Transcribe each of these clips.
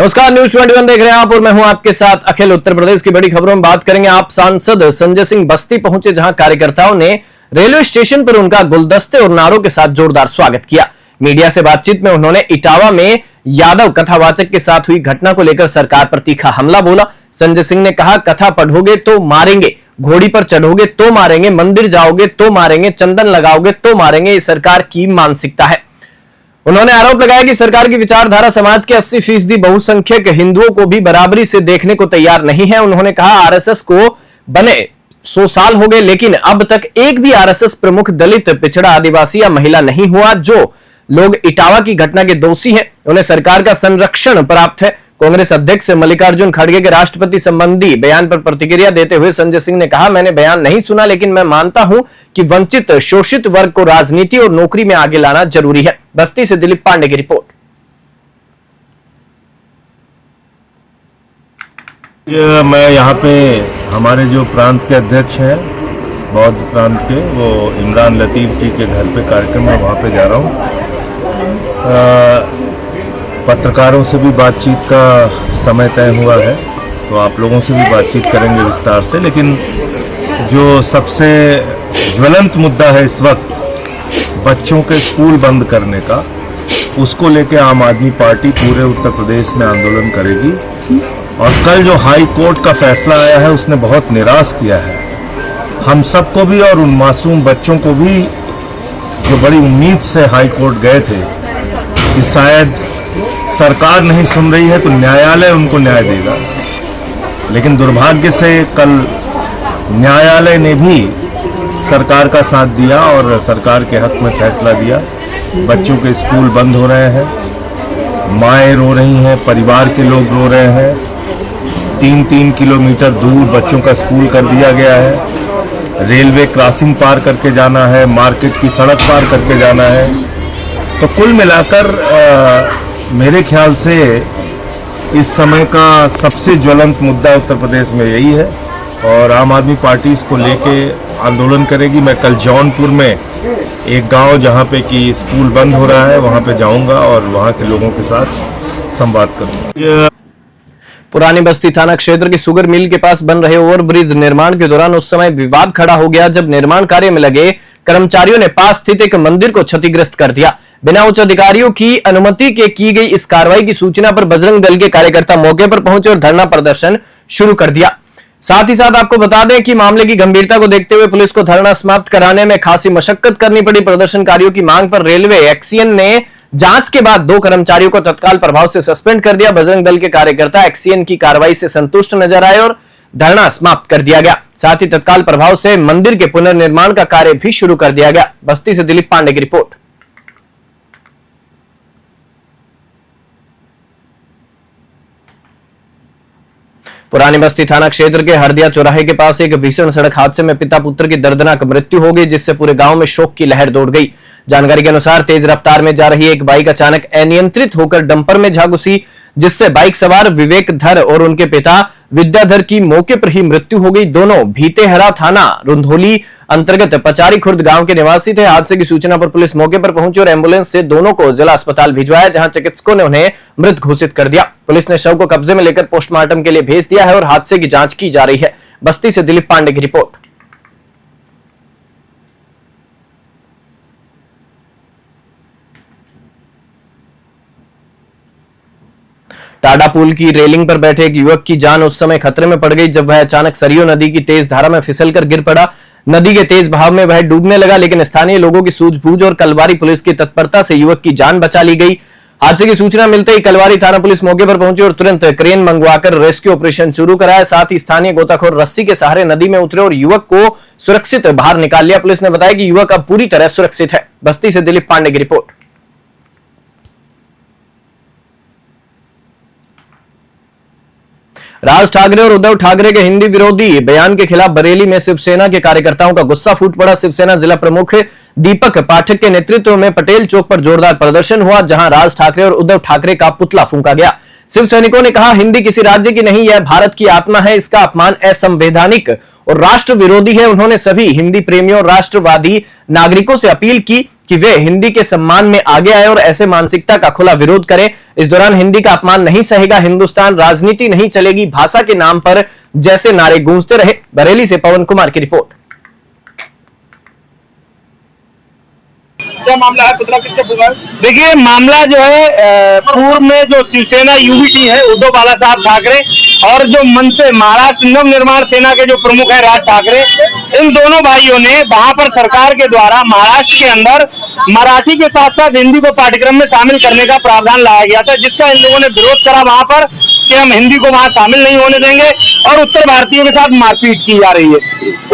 नमस्कार, न्यूज 21 देख रहे हैं आप और मैं हूं आपके साथ अखिल। उत्तर प्रदेश की बड़ी खबरों में बात करेंगे। आप सांसद संजय सिंह बस्ती पहुंचे, जहां कार्यकर्ताओं ने रेलवे स्टेशन पर उनका गुलदस्ते और नारों के साथ जोरदार स्वागत किया। मीडिया से बातचीत में उन्होंने इटावा में यादव कथावाचक के साथ हुई घटना को लेकर सरकार पर तीखा हमला बोला। संजय सिंह ने कहा, कथा पढ़ोगे तो मारेंगे, घोड़ी पर चढ़ोगे तो मारेंगे, मंदिर जाओगे तो मारेंगे, चंदन लगाओगे तो मारेंगे। ये सरकार की मानसिकता है। उन्होंने आरोप लगाया कि सरकार की विचारधारा समाज के 80% बहुसंख्यक हिंदुओं को भी बराबरी से देखने को तैयार नहीं है। उन्होंने कहा, आरएसएस को बने 100 साल हो गए, लेकिन अब तक एक भी आरएसएस प्रमुख दलित, पिछड़ा, आदिवासी या महिला नहीं हुआ। जो लोग इटावा की घटना के दोषी हैं, उन्हें सरकार का संरक्षण प्राप्त है। कांग्रेस अध्यक्ष मल्लिकार्जुन खड़गे के राष्ट्रपति संबंधी बयान पर प्रतिक्रिया देते हुए संजय सिंह ने कहा, मैंने बयान नहीं सुना, लेकिन मैं मानता हूं कि वंचित शोषित वर्ग को राजनीति और नौकरी में आगे लाना जरूरी है। बस्ती से दिलीप पांडे की रिपोर्ट। मैं यहाँ पे हमारे जो प्रांत के अध्यक्ष हैं बौद्ध प्रांत के, वो इमरान लतीफ जी के घर पे कार्यक्रम है, वहाँ पे जा रहा हूँ। पत्रकारों से भी बातचीत का समय तय हुआ है, तो आप लोगों से भी बातचीत करेंगे विस्तार से। लेकिन जो सबसे ज्वलंत मुद्दा है इस वक्त, बच्चों के स्कूल बंद करने का, उसको लेके आम आदमी पार्टी पूरे उत्तर प्रदेश में आंदोलन करेगी। और कल जो हाई कोर्ट का फैसला आया है, उसने बहुत निराश किया है हम सबको भी और उन मासूम बच्चों को भी, जो बड़ी उम्मीद से हाई कोर्ट गए थे कि शायद सरकार नहीं सुन रही है तो न्यायालय उनको न्याय देगा। लेकिन दुर्भाग्य से कल न्यायालय ने भी सरकार का साथ दिया और सरकार के हक में फैसला दिया। बच्चों के स्कूल बंद हो रहे हैं, माएँ रो रही हैं, परिवार के लोग रो रहे हैं। 3-3 किलोमीटर दूर बच्चों का स्कूल कर दिया गया है। रेलवे क्रॉसिंग पार करके जाना है, मार्केट की सड़क पार करके जाना है। तो कुल मिलाकर मेरे ख्याल से इस समय का सबसे ज्वलंत मुद्दा उत्तर प्रदेश में यही है और आम आदमी पार्टी इसको लेके आंदोलन करेगी। मैं कल जौनपुर में एक गांव जहां पे कि स्कूल बंद हो रहा है, वहां पे जाऊंगा और वहां के लोगों के साथ संवाद करूंगा। पुरानी बस्ती थाना क्षेत्र की शुगर मिल के पास बन रहे ओवरब्रिज निर्माण के दौरान उस समय विवाद खड़ा हो गया, जब निर्माण कार्य में लगे कर्मचारियों ने पास स्थित एक मंदिर को क्षतिग्रस्त कर दिया। बिना उच्च अधिकारियों की अनुमति के की गई इस कार्रवाई की सूचना पर बजरंग दल के कार्यकर्ता मौके पर पहुंचे और धरना प्रदर्शन शुरू कर दिया। साथ ही साथ आपको बता दें कि मामले की गंभीरता को देखते हुए पुलिस को धरना समाप्त कराने में खासी मशक्कत करनी पड़ी। प्रदर्शनकारियों की मांग पर रेलवे एक्सीएन ने जांच के बाद 2 कर्मचारियों को तत्काल प्रभाव से सस्पेंड कर दिया। बजरंग दल के कार्यकर्ता एक्सीएन की कार्रवाई से संतुष्ट नजर आए और धरना समाप्त कर दिया गया। साथ ही तत्काल प्रभाव से मंदिर के पुनर्निर्माण का कार्य भी शुरू कर दिया गया। बस्ती से दिलीप पांडे की रिपोर्ट। पुरानी बस्ती थाना क्षेत्र के हरदिया चौराहे के पास एक भीषण सड़क हादसे में पिता पुत्र की दर्दनाक मृत्यु हो गई, जिससे पूरे गांव में शोक की लहर दौड़ गई। जानकारी के अनुसार तेज रफ्तार में जा रही एक बाइक अचानक अनियंत्रित होकर डंपर में जा घुसी, जिससे बाइक सवार विवेक धर और उनके पिता विद्याधर की मौके पर ही मृत्यु हो गई। दोनों भीतेहरा थाना रुंधोली अंतर्गत पचारी खुर्द गांव के निवासी थे। हादसे की सूचना पर पुलिस मौके पर पहुंची और एम्बुलेंस से दोनों को जिला अस्पताल भिजवाया, जहां चिकित्सकों ने उन्हें मृत घोषित कर दिया। पुलिस ने शव को कब्जे में लेकर पोस्टमार्टम के लिए भेज दिया है और हादसे की जांच की जा रही है। बस्ती से दिलीप पांडे की रिपोर्ट। टाडा पुल की रेलिंग पर बैठे एक युवक की जान उस समय खतरे में पड़ गई जब वह अचानक सरयू नदी की तेज धारा में फिसलकर गिर पड़ा। नदी के तेज बहाव में वह डूबने लगा, लेकिन स्थानीय लोगों की सूझबूझ और कलवारी पुलिस की तत्परता से युवक की जान बचा ली गई। हादसे की सूचना मिलते ही कलवारी थाना पुलिस मौके पर पहुंची और तुरंत क्रेन मंगवाकर रेस्क्यू ऑपरेशन शुरू कराया। साथ ही स्थानीय गोताखोर रस्सी के सहारे नदी में उतरे और युवक को सुरक्षित बाहर निकाल लिया। पुलिस ने बताया कि युवक अब पूरी तरह सुरक्षित है। बस्ती से दिलीप पांडे की रिपोर्ट। राज ठाकरे और उद्धव ठाकरे के हिंदी विरोधी बयान के खिलाफ बरेली में शिवसेना के कार्यकर्ताओं का गुस्सा फूट पड़ा। शिवसेना जिला प्रमुख दीपक पाठक के नेतृत्व में पटेल चौक पर जोरदार प्रदर्शन हुआ, जहां राज ठाकरे और उद्धव ठाकरे का पुतला फूंका गया। शिव सैनिकों ने कहा, हिंदी किसी राज्य की नहीं, यह भारत की आत्मा है। इसका अपमान असंवैधानिक और राष्ट्र विरोधी है। उन्होंने सभी हिंदी प्रेमियों और राष्ट्रवादी नागरिकों से अपील की कि वे हिंदी के सम्मान में आगे आए और ऐसे मानसिकता का खुला विरोध करें। इस दौरान हिंदी का अपमान नहीं सहेगा, हिंदुस्तान राजनीति नहीं चलेगी, भाषा के नाम पर जैसे नारे गूंजते रहे। बरेली से पवन कुमार की रिपोर्ट। क्या मामला है पुतला किसके पूरा? देखिए मामला जो है पूर्व में जो शिवसेना यूबीटी है उद्धव बाला साहब ठाकरे और जो मन से महाराष्ट्र नव निर्माण सेना के जो प्रमुख है राज ठाकरे, इन दोनों भाइयों ने वहां पर सरकार के द्वारा महाराष्ट्र के अंदर मराठी के साथ साथ हिंदी को पाठ्यक्रम में शामिल करने का प्रावधान लाया गया था, जिसका इन लोगों ने विरोध करा वहां पर कि हम हिंदी को वहां शामिल नहीं होने देंगे और उत्तर भारतीयों के साथ मारपीट की जा रही है।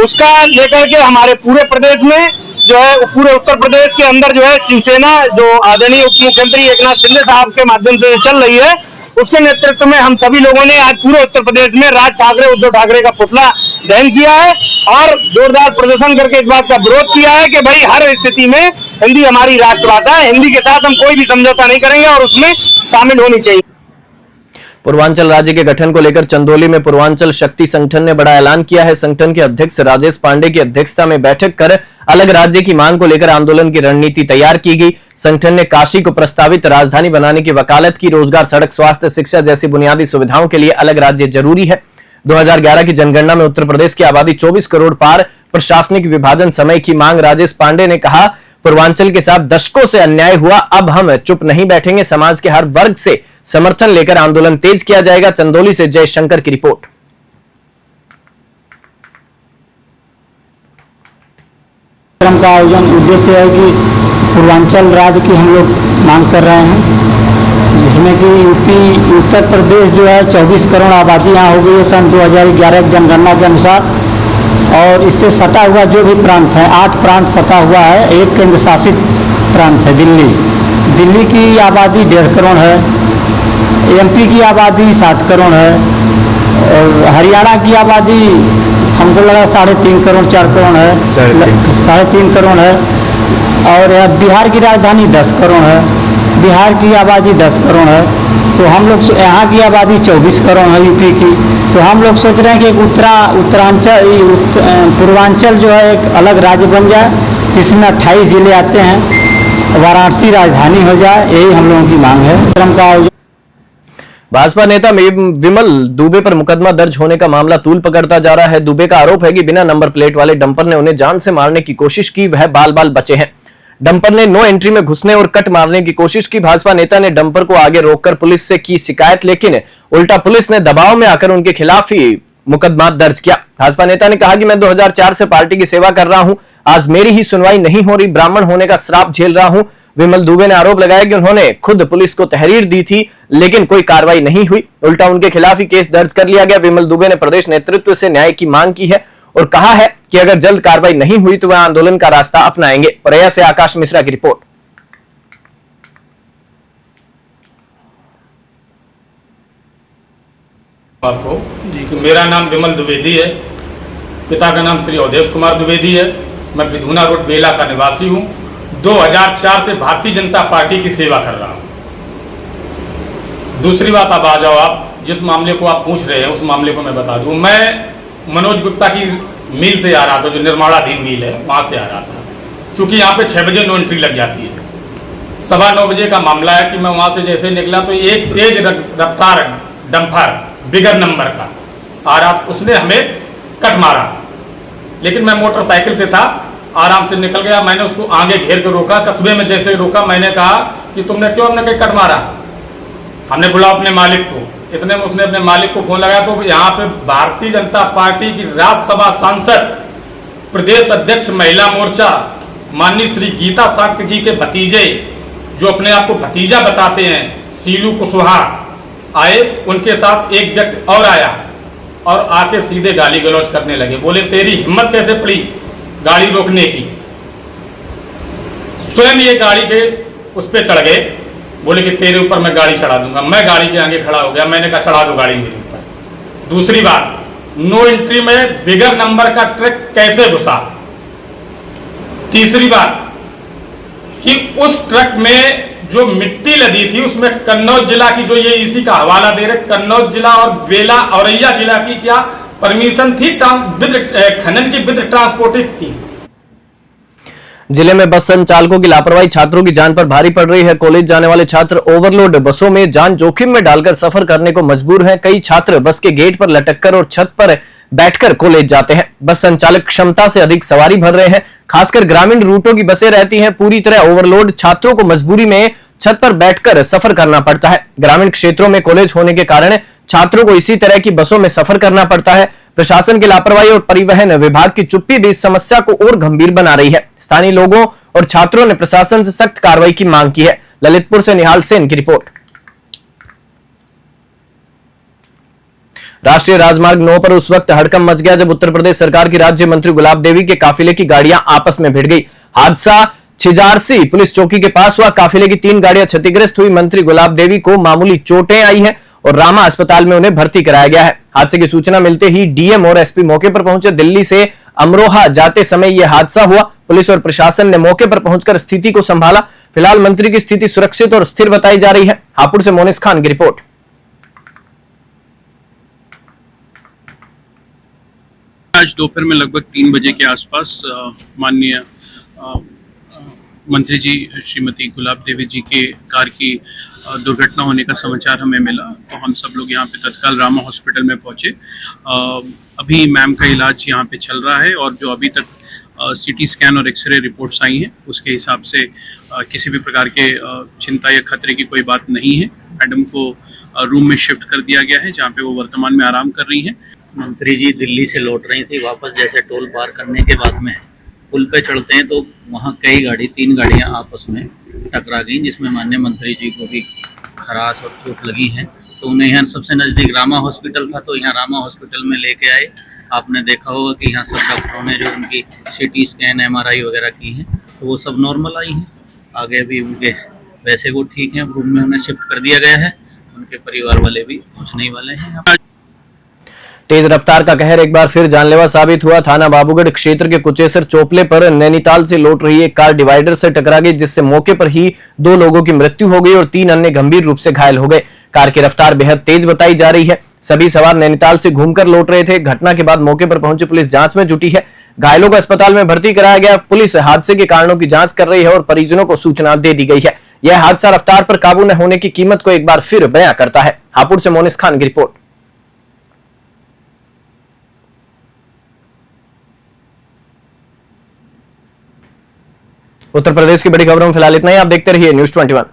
उसका लेकर के हमारे पूरे प्रदेश में जो है पूरे उत्तर प्रदेश के अंदर जो है शिवसेना जो आदरणीय उप मुख्यमंत्री एकनाथ शिंदे साहब के माध्यम से चल रही है, उसके नेतृत्व में हम सभी लोगों ने आज पूरे उत्तर प्रदेश में राज ठाकरे उद्धव ठाकरे का पुतला दहन किया है और जोरदार प्रदर्शन करके इस बात का विरोध किया है कि भाई हर स्थिति में हिंदी हमारी राष्ट्रभाषा है, हिंदी के साथ हम कोई भी समझौता नहीं करेंगे और उसमें शामिल होनी चाहिए। पूर्वांचल राज्य के गठन को लेकर चंदौली में पूर्वांचल शक्ति संगठन ने बड़ा ऐलान किया है। संगठन के अध्यक्ष राजेश पांडे की अध्यक्षता में बैठक कर अलग राज्य की मांग को लेकर आंदोलन की रणनीति तैयार की गई। संगठन ने काशी को प्रस्तावित राजधानी बनाने की वकालत की। रोजगार, सड़क, स्वास्थ्य, शिक्षा जैसी बुनियादी सुविधाओं के लिए अलग राज्य जरूरी है। 2011 की जनगणना में उत्तर प्रदेश की आबादी 24 करोड़ पार, प्रशासनिक विभाजन समय की मांग। राजेश पांडे ने कहा, पूर्वांचल के साथ दशकों से अन्याय हुआ, अब हम चुप नहीं बैठेंगे। समाज के हर वर्ग से समर्थन लेकर आंदोलन तेज किया जाएगा। चंदौली से जयशंकर की रिपोर्ट। कार्यक्रम का आयोजन उद्देश्य है कि पूर्वांचल राज्य की हम लोग मांग कर रहे हैं, जिसमें कि यूपी उत्तर प्रदेश जो है 24 करोड़ आबादी यहाँ हो गई है सन 2011 की जनगणना के अनुसार, और इससे सटा हुआ जो भी प्रांत है 8 प्रांत सटा हुआ है। एक केंद्र शासित प्रांत है दिल्ली। दिल्ली की आबादी 1.5 करोड़ है, एमपी की आबादी 7 करोड़ है और हरियाणा की आबादी हमको लगा 3.5 करोड़ 4 करोड़ है, 3.5 करोड़ है, और बिहार की राजधानी 10 करोड़ है, बिहार की आबादी 10 करोड़ है। तो हम लोग यहाँ की आबादी 24 करोड़ है यूपी की। तो हम लोग सोच रहे हैं कि एक पूर्वांचल जो है एक अलग राज्य बन जाए, जिसमें 28 जिले आते हैं, वाराणसी राजधानी हो जाए, यही हम लोगों की मांग है। कार्यक्रम का आयोजन। भाजपा नेता विमल दुबे पर मुकदमा दर्ज होने का मामला तूल पकड़ता जा रहा है। दुबे का आरोप है कि बिना नंबर प्लेट वाले डंपर ने उन्हें जान से मारने की कोशिश की, वह बाल बाल बचे हैं। डंपर ने नो एंट्री में घुसने और कट मारने की कोशिश की। भाजपा नेता ने डंपर को आगे रोककर पुलिस से की शिकायत, लेकिन उल्टा पुलिस ने दबाव में आकर उनके खिलाफ ही मुकदमा दर्ज किया। भाजपा नेता ने कहा कि मैं 2004 से पार्टी की सेवा कर रहा हूं, आज मेरी ही सुनवाई नहीं हो रही, ब्राह्मण होने का श्राप झेल रहा हूं। विमल दुबे ने आरोप लगाया कि उन्होंने खुद पुलिस को तहरीर दी थी, लेकिन कोई कार्रवाई नहीं हुई, उल्टा उनके खिलाफ ही केस दर्ज कर लिया गया। विमल दुबे ने प्रदेश नेतृत्व से न्याय की मांग की है और कहा है कि अगर जल्द कार्रवाई नहीं हुई तो वह आंदोलन का रास्ता अपनाएंगे। औरैया से आकाश मिश्रा की रिपोर्ट। आपको कि मेरा नाम विमल द्विवेदी है, पिता का नाम श्री अवधेश कुमार द्विवेदी है। मैं विधुना रोड बेला का निवासी हूं। 2004 से भारतीय जनता पार्टी की सेवा कर रहा हूं। दूसरी बात, अब आ जाओ आप जिस मामले को आप पूछ रहे हैं उस मामले को मैं बता दूं। मैं मनोज गुप्ता की मिल से आ रहा था, जो निर्माणाधीन मिल है, वहां से आ रहा था। चूंकि यहाँ पे 6 बजे नो एंट्री लग जाती है, 9:15 बजे का मामला है कि मैं वहां से जैसे निकला तो एक तेज रफ्तार डंपर बिगर नंबर का आ रहा, उसने हमें कट मारा, लेकिन मैं मोटरसाइकिल से था, आराम से निकल गया। मैंने उसको आगे घेर कर रोका, कस्बे में जैसे रोका, मैंने कहा कि तुमने क्यों हमने कहीं कट मारा, हमने बुलाया अपने मालिक को। इतने में उसने अपने मालिक को फोन लगाया, तो यहाँ पे भारतीय जनता पार्टी की राज्यसभा सांसद, प्रदेश अध्यक्ष महिला मोर्चा माननीय श्री गीता शाक्य जी के भतीजे, जो अपने आप को भतीजा बताते हैं, सीलू कुशवाहा आए। उनके साथ एक व्यक्ति और आया और आके सीधे गाली गलौज करने लगे। बोले तेरी हिम्मत कैसे पड़ी गाड़ी रोकने की। स्वयं ये गाड़ी के उस पर चढ़ गए, बोले कि तेरे ऊपर मैं गाड़ी चढ़ा दूंगा। मैं गाड़ी के आगे खड़ा हो गया, मैंने कहा चढ़ा दो गाड़ी मेरे ऊपर। दूसरी बात, नो एंट्री में बिगर नंबर का ट्रक कैसे घुसा। तीसरी बात कि उस ट्रक में जो मिट्टी लदी थी उसमें कन्नौज जिला की, जो ये इसी का हवाला दे रहे, कन्नौज जिला और बेला औरैया जिला की क्या परमिशन थी, खनन की विद ट्रांसपोर्टिंग थी। जिले में बस संचालकों की लापरवाही छात्रों की जान पर भारी पड़ रही है। कॉलेज जाने वाले छात्र ओवरलोड बसों में जान जोखिम में डालकर सफर करने को मजबूर हैं। कई छात्र बस के गेट पर लटककर और छत पर बैठकर कॉलेज जाते हैं। बस संचालक क्षमता से अधिक सवारी भर रहे हैं। खासकर ग्रामीण रूटों की बसें रहती हैं पूरी तरह ओवरलोड। छात्रों को मजबूरी में छत पर बैठकर सफर करना पड़ता है। ग्रामीण क्षेत्रों में कॉलेज होने के कारण छात्रों को इसी तरह की बसों में सफर करना पड़ता है। प्रशासन की लापरवाही और परिवहन विभाग की चुप्पी भी इस समस्या को और गंभीर बना रही है। स्थानीय लोगों और छात्रों ने प्रशासन से सख्त कार्रवाई की मांग की है। ललितपुर से निहाल सेन की रिपोर्ट। राष्ट्रीय राजमार्ग 9 पर उस वक्त हड़कंप मच गया जब उत्तर प्रदेश सरकार की राज्य मंत्री गुलाब देवी के काफिले की गाड़ियां आपस में भिड़ गई। हादसा छिजारसी पुलिस चौकी के पास हुआ। काफिले की 3 गाड़ियां क्षतिग्रस्त हुई। मंत्री गुलाब देवी को मामूली चोटें आई हैं और रामा अस्पताल में उन्हें भर्ती कराया गया है। हादसे की सूचना मिलते ही डीएम और एसपी मौके पर पहुंचे। दिल्ली से अमरोहा जाते समय यह हादसा हुआ। पुलिस और प्रशासन ने मौके पर पहुंचकर स्थिति को संभाला। फिलहाल मंत्री की स्थिति सुरक्षित और स्थिर बताई जा रही है। हापुड़ से मोनिस खान की रिपोर्ट। आज दोपहर में लगभग 3 बजे के आसपास माननीय मंत्री जी श्रीमती गुलाब देवी जी के कार की दुर्घटना होने का समाचार हमें मिला, तो हम सब लोग यहाँ पे तत्काल रामा हॉस्पिटल में पहुँचे। अभी मैम का इलाज यहाँ पे चल रहा है और जो अभी तक सीटी स्कैन और एक्सरे रिपोर्ट्स आई हैं उसके हिसाब से किसी भी प्रकार के चिंता या खतरे की कोई बात नहीं है। मैडम को रूम में शिफ्ट कर दिया गया है जहाँ पे वो वर्तमान में आराम कर रही हैं। मंत्री जी दिल्ली से लौट रही थी वापस, जैसे टोल पार करने के बाद में पुल पे चढ़ते हैं तो वहाँ 3 गाड़ियाँ आपस में टकरा गई, जिसमें माननीय मंत्री जी को भी खराश और चोट लगी है। तो उन्हें यहाँ सबसे नज़दीक रामा हॉस्पिटल था, तो यहाँ रामा हॉस्पिटल में लेके आए। आपने देखा होगा कि यहाँ सब डॉक्टरों ने जो उनकी सीटी स्कैन MRI वगैरह की है तो वो सब नॉर्मल आई हैं। आगे भी उनके वैसे वो ठीक हैं, रूम में उन्हें शिफ्ट कर दिया गया है। उनके परिवार वाले भी पहुँचने ही वाले हैं। तेज रफ्तार का कहर एक बार फिर जानलेवा साबित हुआ। थाना बाबूगढ़ क्षेत्र के कुचेसर चोपले पर नैनीताल से लौट रही एक कार डिवाइडर से टकरा गई, जिससे मौके पर ही 2 लोगों की मृत्यु हो गई और 3 अन्य गंभीर रूप से घायल हो गए। कार की रफ्तार बेहद तेज बताई जा रही है। सभी सवार नैनीताल से घूमकर लौट रहे थे। घटना के बाद मौके पर पहुंची पुलिस जांच में जुटी है। घायलों को अस्पताल में भर्ती कराया गया। पुलिस हादसे के कारणों की जांच कर रही है और परिजनों को सूचना दे दी गई है। यह हादसा रफ्तार पर काबू न होने की कीमत को एक बार फिर बयां करता है। हापुड़ से मोनिस खान की रिपोर्ट। उत्तर प्रदेश की बड़ी खबरों में फिलहाल इतना ही। आप देखते रहिए News 21।